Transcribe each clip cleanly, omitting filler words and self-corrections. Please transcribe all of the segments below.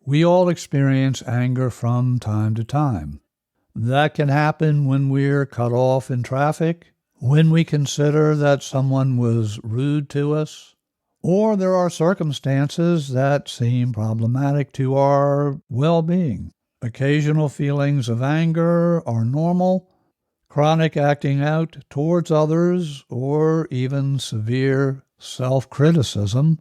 We all experience anger from time to time. That can happen when we're cut off in traffic, when we consider that someone was rude to us, or there are circumstances that seem problematic to our well-being. Occasional feelings of anger are normal. Chronic acting out towards others, or even severe self-criticism,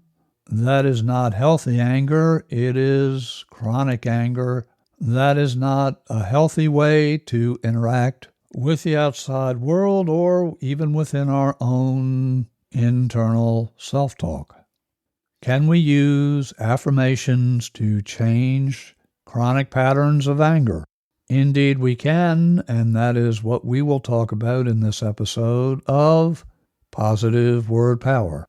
that is not healthy anger. It is chronic anger. That is not a healthy way to interact with the outside world or even within our own internal self-talk. Can we use affirmations to change chronic patterns of anger? Indeed we can, and that is what we will talk about in this episode of Positive Word Power.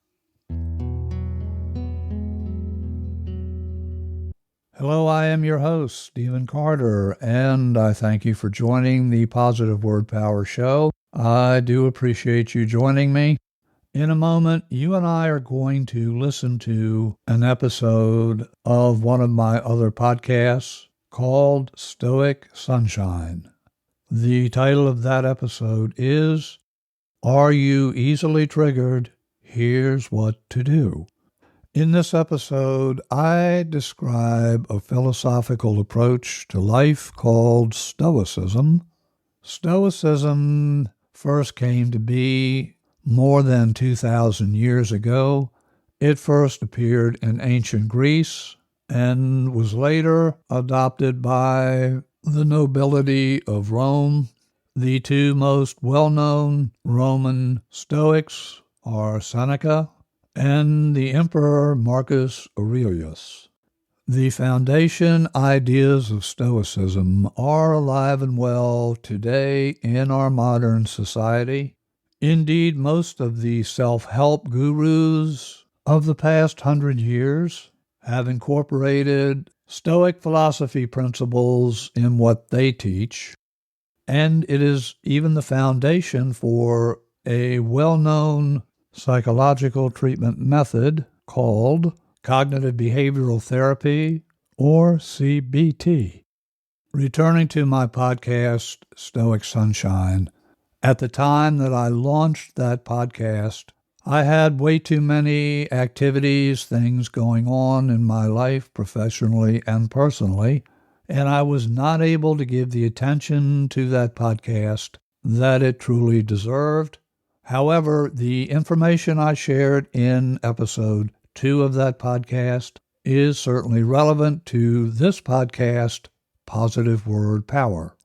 Hello, I am your host, Stephen Carter, and I thank you for joining the Positive Word Power show. I do appreciate you joining me. In a moment, you and I are going to listen to an episode of one of my other podcasts called Stoic Sunshine. The title of that episode is, Are You Easily Triggered? Here's What to Do. In this episode, I describe a philosophical approach to life called Stoicism. Stoicism first came to be more than 2,000 years ago. It first appeared in ancient Greece and was later adopted by the nobility of Rome. The two most well-known Roman Stoics are Seneca and the Emperor Marcus Aurelius. The foundation ideas of Stoicism are alive and well today in our modern society. Indeed, most of the self-help gurus of the past 100 years have incorporated Stoic philosophy principles in what they teach, and it is even the foundation for a well-known psychological treatment method called cognitive behavioral therapy, or CBT. Returning to my podcast, Stoic Sunshine, at the time that I launched that podcast, I had way too many activities, things going on in my life, professionally and personally, and I was not able to give the attention to that podcast that it truly deserved. However, the information I shared in episode 2 of that podcast is certainly relevant to this podcast, Positive Word Power.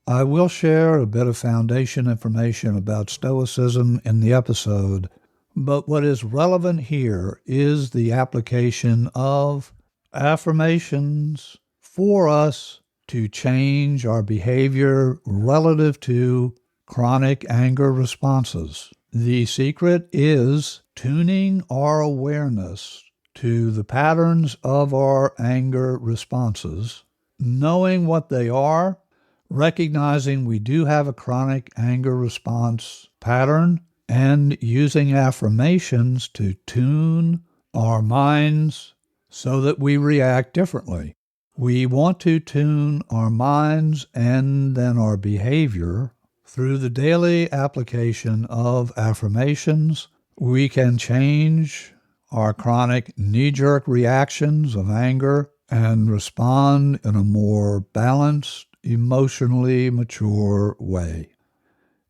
I will share a bit of foundation information about Stoicism in the episode, but what is relevant here is the application of affirmations for us to change our behavior relative to chronic anger responses. The secret is tuning our awareness to the patterns of our anger responses, knowing what they are, recognizing we do have a chronic anger response pattern, and using affirmations to tune our minds so that we react differently. We want to tune our minds and then our behavior through the daily application of affirmations. We can change our chronic knee-jerk reactions of anger and respond in a more balanced, emotionally mature way.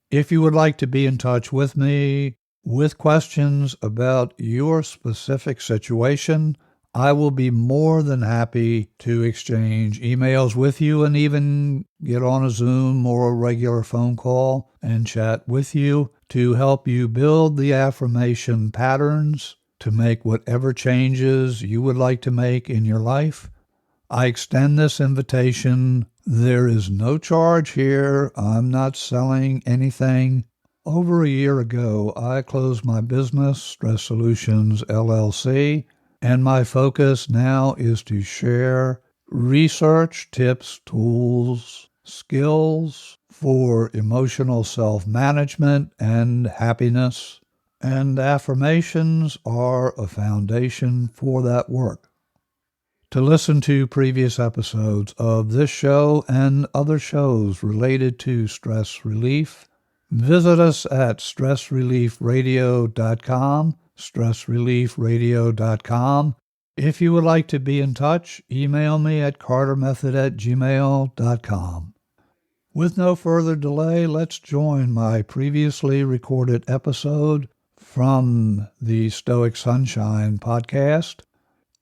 If you would like to be in touch with me with questions about your specific situation, I will be more than happy to exchange emails with you and even get on a Zoom or a regular phone call and chat with you to help you build the affirmation patterns to make whatever changes you would like to make in your life. I extend this invitation. There is no charge here. I'm not selling anything. Over a year ago, I closed my business, Stress Solutions, LLC, and my focus now is to share research, tips, tools, skills for emotional self-management and happiness, and affirmations are a foundation for that work. To listen to previous episodes of this show and other shows related to stress relief, visit us at stressreliefradio.com, stressreliefradio.com. If you would like to be in touch, email me at cartermethod@gmail.com. With no further delay, let's join my previously recorded episode from the Stoic Sunshine podcast.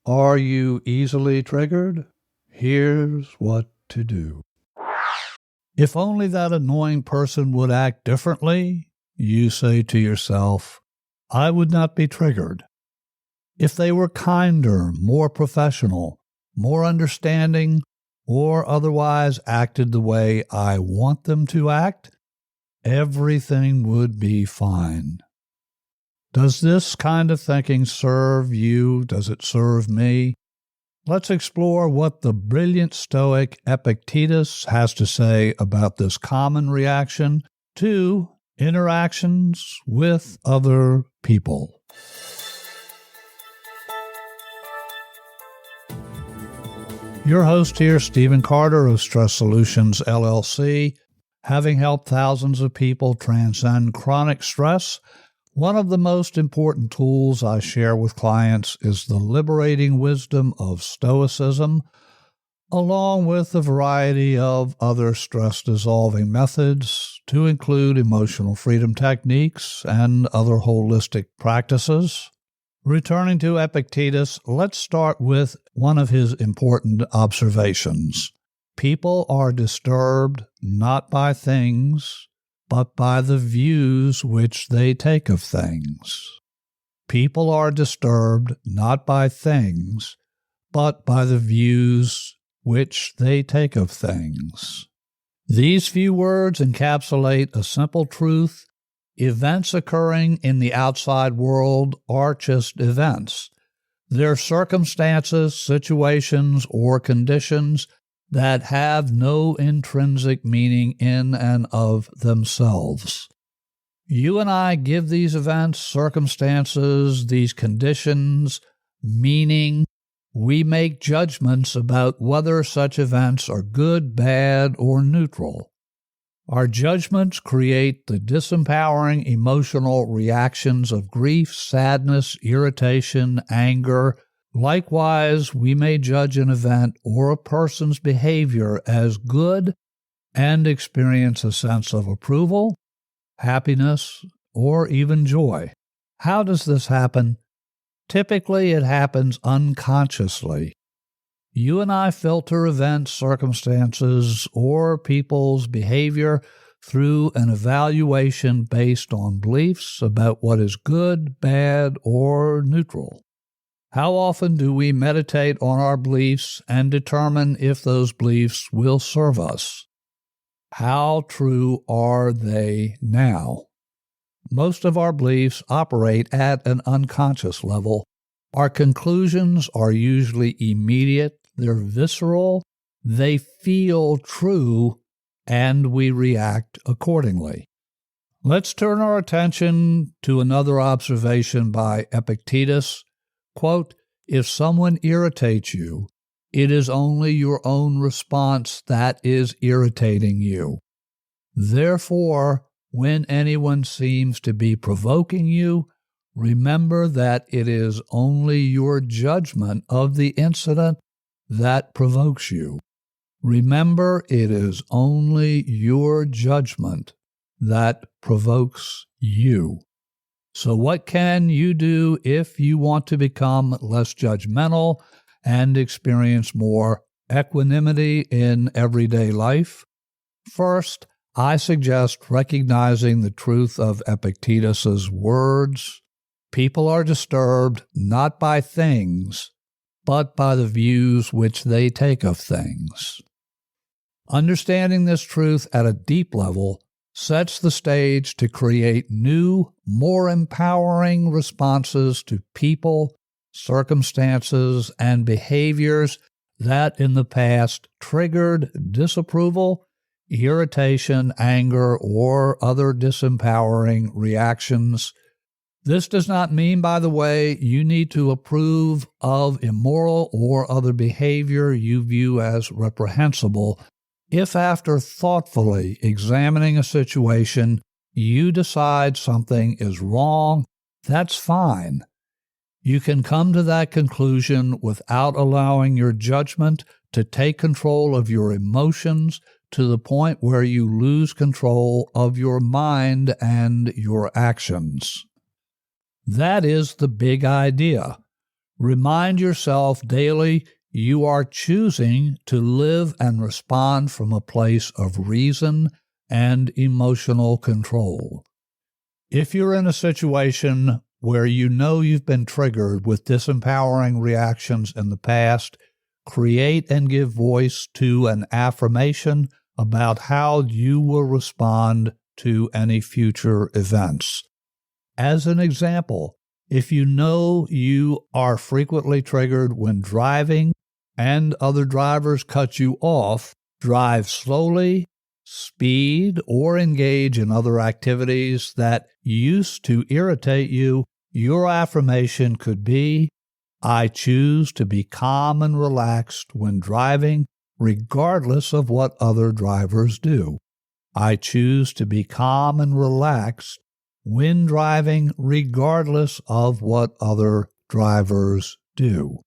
Are you easily triggered? Here's what to do. If only that annoying person would act differently, you say to yourself, I would not be triggered. If they were kinder, more professional, more understanding, or otherwise acted the way I want them to act, everything would be fine. Does this kind of thinking serve you? Does it serve me? Let's explore what the brilliant Stoic Epictetus has to say about this common reaction to interactions with other people. Your host here, Stephen Carter of Stress Solutions, LLC. Having helped thousands of people transcend chronic stress, one of the most important tools I share with clients is the liberating wisdom of Stoicism, along with a variety of other stress-dissolving methods, to include emotional freedom techniques and other holistic practices. Returning to Epictetus, let's start with one of his important observations. People are disturbed not by things, but by the views which they take of things. People are disturbed not by things, but by the views which they take of things. These few words encapsulate a simple truth. Events occurring in the outside world are just events. They're circumstances, situations, or conditions that have no intrinsic meaning in and of themselves. You and I give these events, circumstances, these conditions, meaning. We make judgments about whether such events are good, bad, or neutral. Our judgments create the disempowering emotional reactions of grief, sadness, irritation, anger. Likewise, we may judge an event or a person's behavior as good and experience a sense of approval, happiness, or even joy. How does this happen? Typically, it happens unconsciously. You and I filter events, circumstances, or people's behavior through an evaluation based on beliefs about what is good, bad, or neutral. How often do we meditate on our beliefs and determine if those beliefs will serve us? How true are they now? Most of our beliefs operate at an unconscious level. Our conclusions are usually immediate, they're visceral, they feel true, and we react accordingly. Let's turn our attention to another observation by Epictetus. Quote, if someone irritates you, it is only your own response that is irritating you. Therefore, when anyone seems to be provoking you, remember that it is only your judgment of the incident that provokes you. Remember, it is only your judgment that provokes you. So what can you do if you want to become less judgmental and experience more equanimity in everyday life? First, I suggest recognizing the truth of Epictetus's words. People are disturbed not by things, but by the views which they take of things. Understanding this truth at a deep level sets the stage to create new, more empowering responses to people, circumstances, and behaviors that in the past triggered disapproval, irritation, anger, or other disempowering reactions. This does not mean, by the way, you need to approve of immoral or other behavior you view as reprehensible. If after thoughtfully examining a situation, you decide something is wrong, that's fine. You can come to that conclusion without allowing your judgment to take control of your emotions to the point where you lose control of your mind and your actions. That is the big idea. Remind yourself daily you are choosing to live and respond from a place of reason and emotional control. If you're in a situation where you know you've been triggered with disempowering reactions in the past, create and give voice to an affirmation about how you will respond to any future events. As an example, if you know you are frequently triggered when driving and other drivers cut you off, drive slowly, speed, or engage in other activities that used to irritate you, your affirmation could be, I choose to be calm and relaxed when driving, regardless of what other drivers do. I choose to be calm and relaxed when driving, regardless of what other drivers do.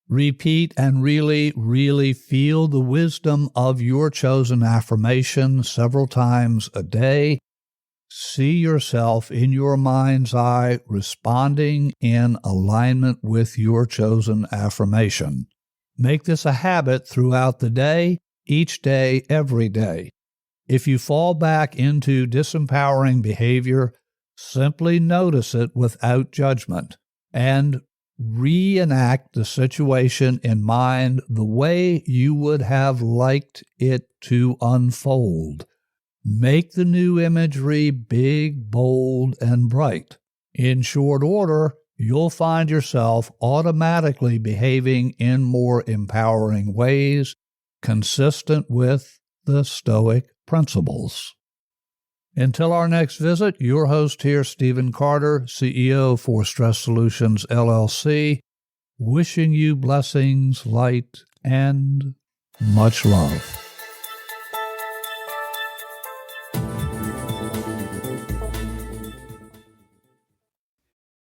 Repeat and really feel the wisdom of your chosen affirmation several times a day. See yourself in your mind's eye responding in alignment with your chosen affirmation. Make this a habit throughout the day, each day, every day. If you fall back into disempowering behavior, simply notice it without judgment and reenact the situation in mind the way you would have liked it to unfold. Make the new imagery big, bold, and bright. In short order, you'll find yourself automatically behaving in more empowering ways, consistent with the Stoic principles. Until our next visit, your host here, Stephen Carter, CEO for Stress Solutions, LLC, wishing you blessings, light, and much love.